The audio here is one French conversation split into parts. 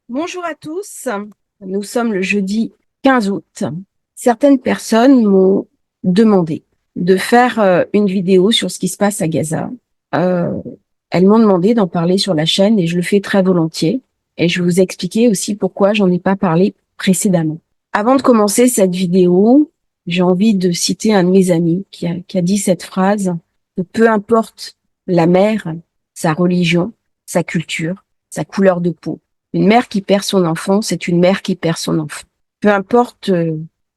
Bonjour à tous, nous sommes le jeudi 15 août. Certaines personnes m'ont demandé de faire une vidéo sur ce qui se passe à Gaza. Euh, Elles m'ont demandé d'en parler sur la chaîne et je le fais très volontiers. Et je vais vous expliquer aussi pourquoi j'en ai pas parlé précédemment. Avant de commencer cette vidéo, j'ai envie de citer un de mes amis qui a dit cette phrase, que peu importe la mère, sa religion, sa culture, sa couleur de peau, une mère qui perd son enfant, c'est une mère qui perd son enfant. Peu importe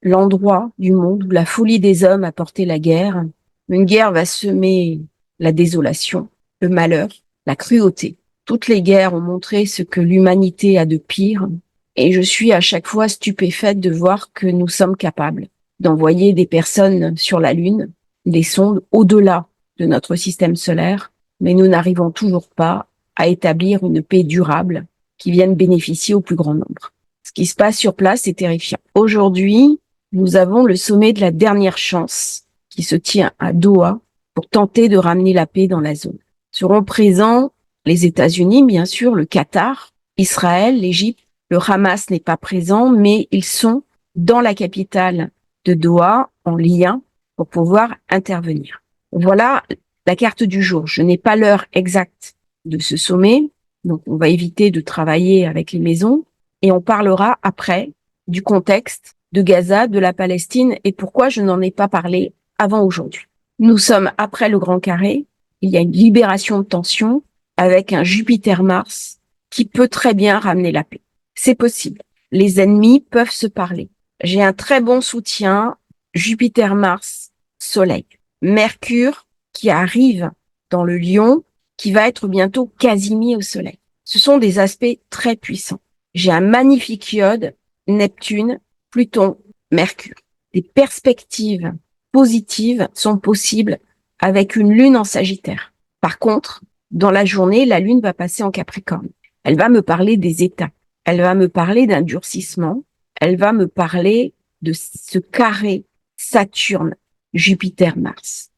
l'endroit du monde où la folie des hommes a porté la guerre, une guerre va semer la désolation, le malheur, la cruauté. Toutes les guerres ont montré ce que l'humanité a de pire, et je suis à chaque fois stupéfaite de voir que nous sommes capables d'envoyer des personnes sur la Lune, des sondes au-delà de notre système solaire, mais nous n'arrivons toujours pas à établir une paix durable qui viennent bénéficier au plus grand nombre. Ce qui se passe sur place est terrifiant. Aujourd'hui, nous avons le sommet de la dernière chance qui se tient à Doha pour tenter de ramener la paix dans la zone. Seront présents les États-Unis, bien sûr, le Qatar, Israël, l'Égypte. Le Hamas n'est pas présent, mais ils sont dans la capitale de Doha en lien pour pouvoir intervenir. Voilà la carte du jour. Je n'ai pas l'heure exacte de ce sommet, donc on va éviter de travailler avec les maisons et on parlera après du contexte de Gaza, de la Palestine et pourquoi je n'en ai pas parlé avant aujourd'hui. Nous sommes après le Grand Carré, il y a une libération de tension avec un Jupiter-Mars qui peut très bien ramener la paix. C'est possible. Les ennemis peuvent se parler. J'ai un très bon soutien, Jupiter-Mars, Soleil. Mercure qui arrive dans le Lion, qui va être bientôt quasi mis au Soleil. Ce sont des aspects très puissants. J'ai un magnifique iode, Neptune, Pluton, Mercure. Des perspectives positives sont possibles avec une lune en Sagittaire. Par contre, dans la journée, la lune va passer en Capricorne. Elle va me parler des états. Elle va me parler d'un durcissement. Elle va me parler de ce carré Saturne, Jupiter, Mars.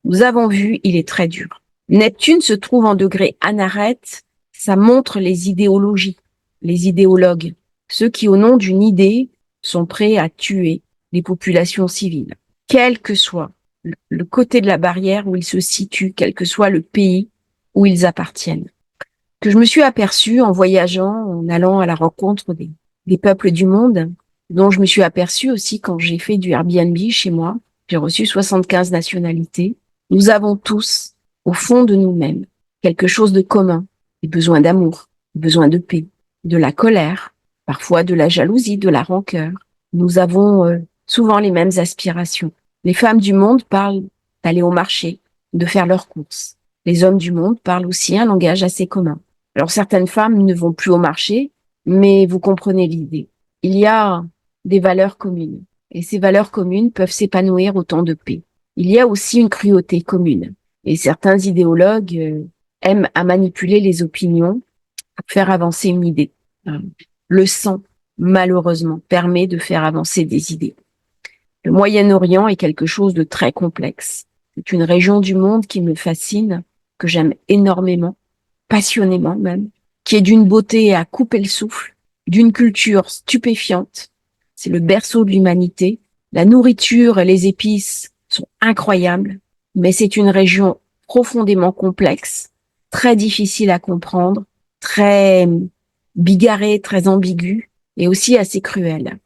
Nous avons vu, il est très dur. Neptune se trouve en degré anarète. Ça montre les idéologies, les idéologues, ceux qui, au nom d'une idée, sont prêts à tuer les populations civiles, quel que soit le côté de la barrière où ils se situent, quel que soit le pays où ils appartiennent. Que je me suis aperçue en voyageant, en allant à la rencontre des peuples du monde, dont je me suis aperçue aussi quand j'ai fait du Airbnb chez moi. J'ai reçu 75 nationalités. Nous avons tous, au fond de nous-mêmes, quelque chose de commun, des besoins d'amour, des besoins de paix, de la colère, parfois de la jalousie, de la rancœur. Nous avons souvent les mêmes aspirations. Les femmes du monde parlent d'aller au marché, de faire leurs courses. Les hommes du monde parlent aussi un langage assez commun. Alors certaines femmes ne vont plus au marché, mais vous comprenez l'idée. Il y a des valeurs communes, et ces valeurs communes peuvent s'épanouir au temps de paix. Il y a aussi une cruauté commune, et certains idéologues aiment à manipuler les opinions pour faire avancer une idée. Le sang, malheureusement, permet de faire avancer des idées. Le Moyen-Orient est quelque chose de très complexe. C'est une région du monde qui me fascine, que j'aime énormément, passionnément même, qui est d'une beauté à couper le souffle, d'une culture stupéfiante. C'est le berceau de l'humanité. La nourriture et les épices sont incroyables, mais c'est une région profondément complexe, très difficile à comprendre, très bigarrée, très ambiguë et aussi assez cruelle.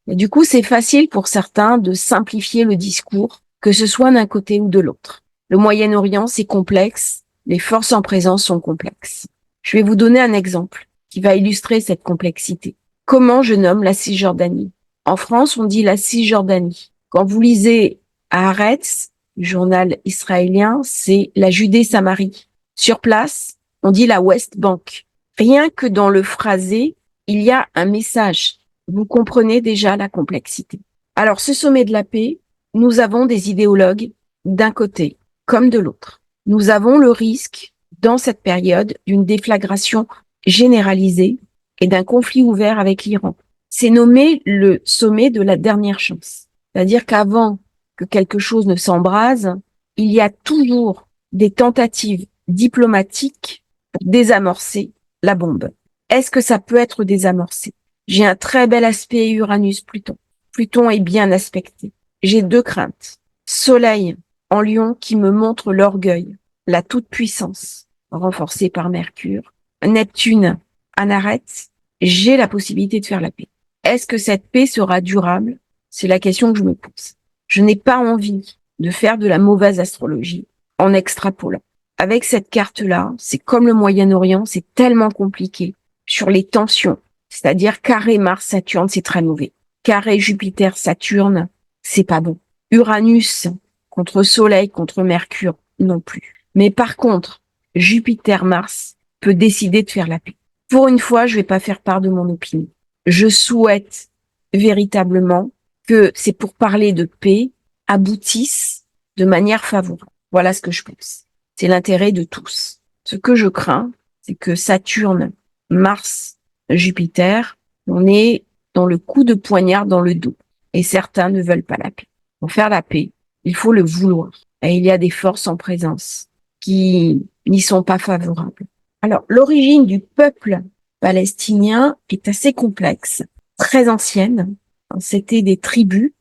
Et du coup, c'est facile pour certains de simplifier le discours, que ce soit d'un côté ou de l'autre. Le Moyen-Orient, c'est complexe, les forces en présence sont complexes. Je vais vous donner un exemple qui va illustrer cette complexité. Comment je nomme la Cisjordanie? En France, on dit la Cisjordanie. Quand vous lisez Haaretz, le journal israélien, c'est la Judée-Samarie. Sur place, on dit la West Bank. Rien que dans le phrasé, il y a un message. Vous comprenez déjà la complexité. Alors, ce sommet de la paix, nous avons des idéologues d'un côté comme de l'autre. Nous avons le risque, dans cette période, d'une déflagration généralisée et d'un conflit ouvert avec l'Iran. C'est nommé le sommet de la dernière chance. C'est-à-dire qu'avant que quelque chose ne s'embrase, il y a toujours des tentatives diplomatiques pour désamorcer la bombe. Est-ce que ça peut être désamorcé? J'ai un très bel aspect Uranus-Pluton. Pluton est bien aspecté. J'ai 2 craintes. Soleil en Lion qui me montre l'orgueil, la toute-puissance, renforcée par Mercure. Neptune en Arête, j'ai la possibilité de faire la paix. Est-ce que cette paix sera durable? C'est la question que je me pose. Je n'ai pas envie de faire de la mauvaise astrologie en extrapolant. Avec cette carte-là, c'est comme le Moyen-Orient, c'est tellement compliqué sur les tensions. C'est-à-dire carré Mars-Saturne, c'est très mauvais. Carré Jupiter-Saturne, c'est pas bon. Uranus contre Soleil, contre Mercure, non plus. Mais par contre, Jupiter-Mars peut décider de faire la paix. Pour une fois, je vais pas faire part de mon opinion. Je souhaite véritablement que c'est pour parler de paix aboutisse de manière favorable. Voilà ce que je pense. C'est l'intérêt de tous. Ce que je crains, c'est que Saturne, Mars, Jupiter, on est dans le coup de poignard dans le dos. Et certains ne veulent pas la paix. Pour faire la paix, il faut le vouloir. Et il y a des forces en présence qui n'y sont pas favorables. Alors, l'origine du peuple palestinien est assez complexe, très ancienne. C'était des tribus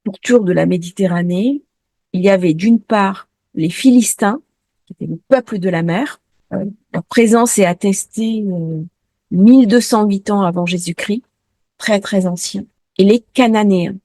autour de la Méditerranée. Il y avait d'une part les Philistins, qui étaient le peuple de la mer. Leur présence est attestée 1208 ans avant Jésus-Christ, très très ancien. Et les Cananéens,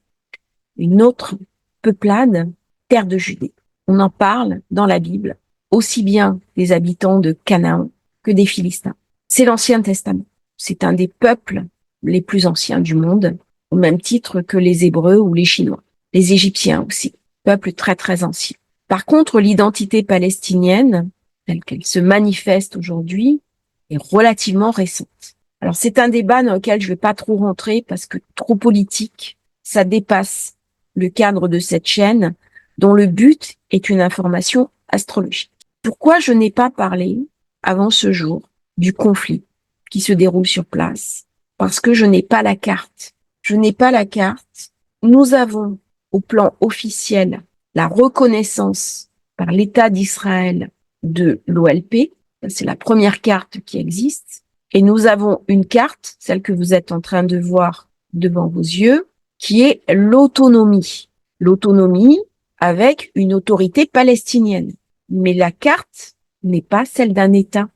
une autre peuplade, terre de Judée. On en parle dans la Bible, aussi bien des habitants de Canaan que des Philistins. C'est l'Ancien Testament. C'est un des peuples les plus anciens du monde, au même titre que les Hébreux ou les Chinois. Les Égyptiens aussi, peuple très très ancien. Par contre, l'identité palestinienne, telle qu'elle se manifeste aujourd'hui, est relativement récente. Alors c'est un débat dans lequel je ne vais pas trop rentrer parce que trop politique, ça dépasse le cadre de cette chaîne dont le but est une information astrologique. Pourquoi je n'ai pas parlé avant ce jour du conflit qui se déroule sur place? Parce que je n'ai pas la carte. Je n'ai pas la carte. Nous avons au plan officiel la reconnaissance par l'État d'Israël de l'OLP. C'est la première carte qui existe. Et nous avons une carte, celle que vous êtes en train de voir devant vos yeux, qui est l'autonomie. L'autonomie avec une autorité palestinienne. Mais la carte n'est pas celle d'un État.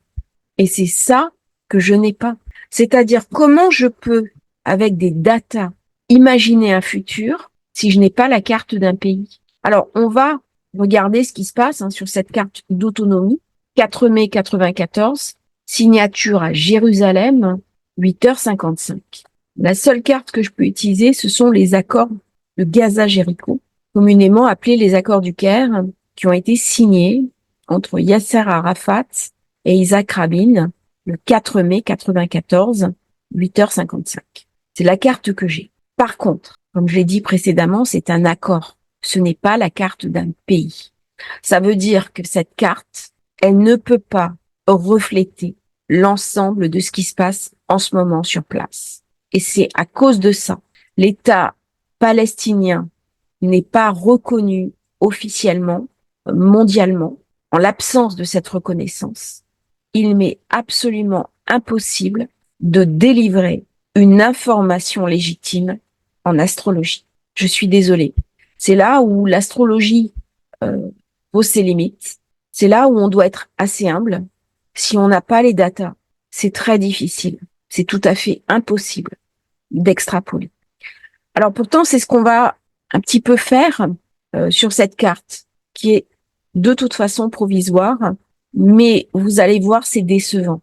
Et c'est ça que je n'ai pas. C'est-à-dire comment je peux, avec des datas, imaginer un futur si je n'ai pas la carte d'un pays. Alors, on va regarder ce qui se passe sur cette carte d'autonomie. 4 mai 94, signature à Jérusalem, 8h55. La seule carte que je peux utiliser, ce sont les accords de Gaza-Jéricho, communément appelés les accords du Caire, qui ont été signés entre Yasser Arafat et Isaac Rabin le 4 mai 94, 8h55. C'est la carte que j'ai. Par contre, comme je l'ai dit précédemment, c'est un accord. Ce n'est pas la carte d'un pays. Ça veut dire que cette carte, elle ne peut pas refléter l'ensemble de ce qui se passe en ce moment sur place. Et c'est à cause de ça, l'État palestinien n'est pas reconnu officiellement, mondialement, en l'absence de cette reconnaissance. Il m'est absolument impossible de délivrer une information légitime en astrologie. Je suis désolée. C'est là où l'astrologie pose ses limites. C'est là où on doit être assez humble. Si on n'a pas les datas, c'est très difficile. C'est tout à fait impossible d'extrapoler. Alors pourtant, c'est ce qu'on va un petit peu faire sur cette carte, qui est de toute façon provisoire, mais vous allez voir, c'est décevant.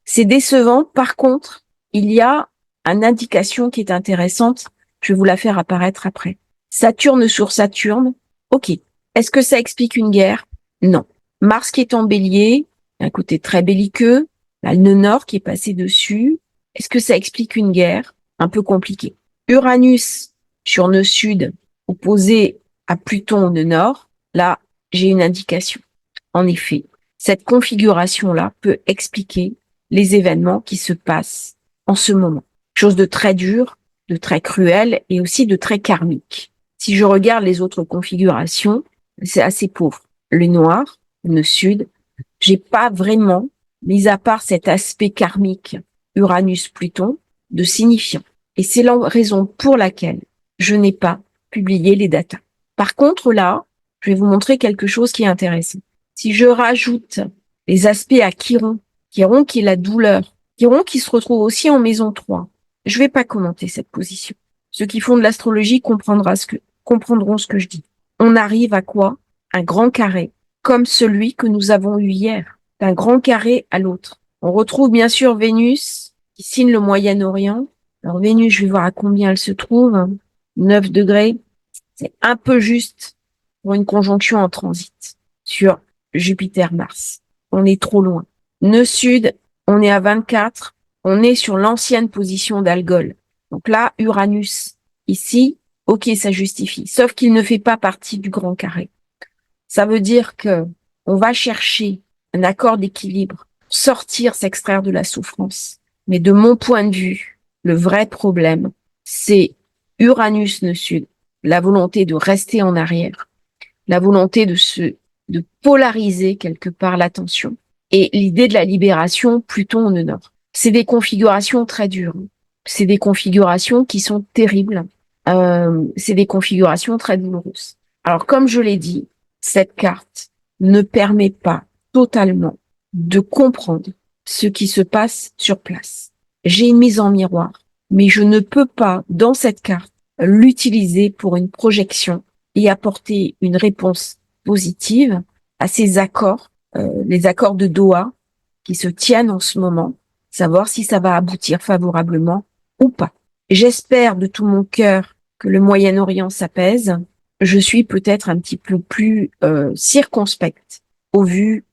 C'est décevant. Par contre, il y a une indication qui est intéressante. Je vais vous la faire apparaître après. Saturne sur Saturne. OK. Est-ce que ça explique une guerre? Non. Mars qui est en bélier, un côté très belliqueux. La nœud nord qui est passé dessus. Est-ce que ça explique une guerre? Un peu compliqué. Uranus sur nœud sud, opposé à Pluton au nœud nord. Là, j'ai une indication. En effet, cette configuration-là peut expliquer les événements qui se passent en ce moment. Chose de très dur, de très cruel et aussi de très karmique. Si je regarde les autres configurations, c'est assez pauvre. Le noir, le sud, j'ai pas vraiment mis à part cet aspect karmique Uranus-Pluton, de signifiant. Et c'est la raison pour laquelle je n'ai pas publié les datas. Par contre, là, je vais vous montrer quelque chose qui est intéressant. Si je rajoute les aspects à Chiron, Chiron qui est la douleur, Chiron qui se retrouve aussi en maison 3, je vais pas commenter cette position. Ceux qui font de l'astrologie comprendront ce que je dis. On arrive à quoi? Un grand carré, comme celui que nous avons eu hier, d'un grand carré à l'autre. On retrouve bien sûr Vénus, qui signe le Moyen-Orient. Alors Vénus, je vais voir à combien elle se trouve. 9 degrés. C'est un peu juste pour une conjonction en transit sur Jupiter-Mars. On est trop loin. Nœud sud, on est à 24. On est sur l'ancienne position d'Algol. Donc là, Uranus, ici, ok, ça justifie. Sauf qu'il ne fait pas partie du grand carré. Ça veut dire que on va chercher un accord d'équilibre, sortir, s'extraire de la souffrance. Mais de mon point de vue, le vrai problème, c'est Uranus nœud sud, la volonté de rester en arrière, la volonté de polariser quelque part l'attention et l'idée de la libération Pluton nœud nord. C'est des configurations très dures. C'est des configurations qui sont terribles. C'est des configurations très douloureuses. Alors, comme je l'ai dit, cette carte ne permet pas totalement de comprendre ce qui se passe sur place. J'ai une mise en miroir, mais je ne peux pas, dans cette carte, l'utiliser pour une projection et apporter une réponse positive à ces accords, les accords de Doha qui se tiennent en ce moment, savoir si ça va aboutir favorablement ou pas. J'espère de tout mon cœur que le Moyen-Orient s'apaise. Je suis peut-être un petit peu plus circonspecte au vu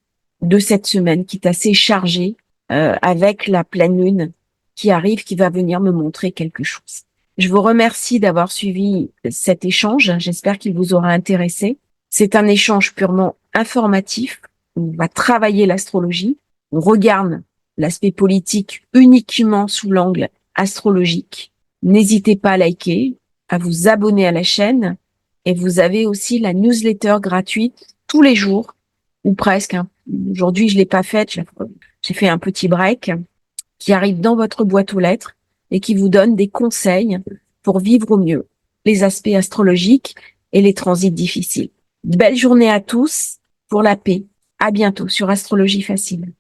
de cette semaine qui est assez chargée avec la pleine lune qui arrive, qui va venir me montrer quelque chose. Je vous remercie d'avoir suivi cet échange. J'espère qu'il vous aura intéressé. C'est un échange purement informatif. On va travailler l'astrologie. On regarde l'aspect politique uniquement sous l'angle astrologique. N'hésitez pas à liker, à vous abonner à la chaîne. Et vous avez aussi la newsletter gratuite tous les jours, ou presque. Aujourd'hui, je l'ai pas faite. J'ai fait un petit break qui arrive dans votre boîte aux lettres et qui vous donne des conseils pour vivre au mieux les aspects astrologiques et les transits difficiles. Belle journée à tous pour la paix. À bientôt sur Astrologie Facile.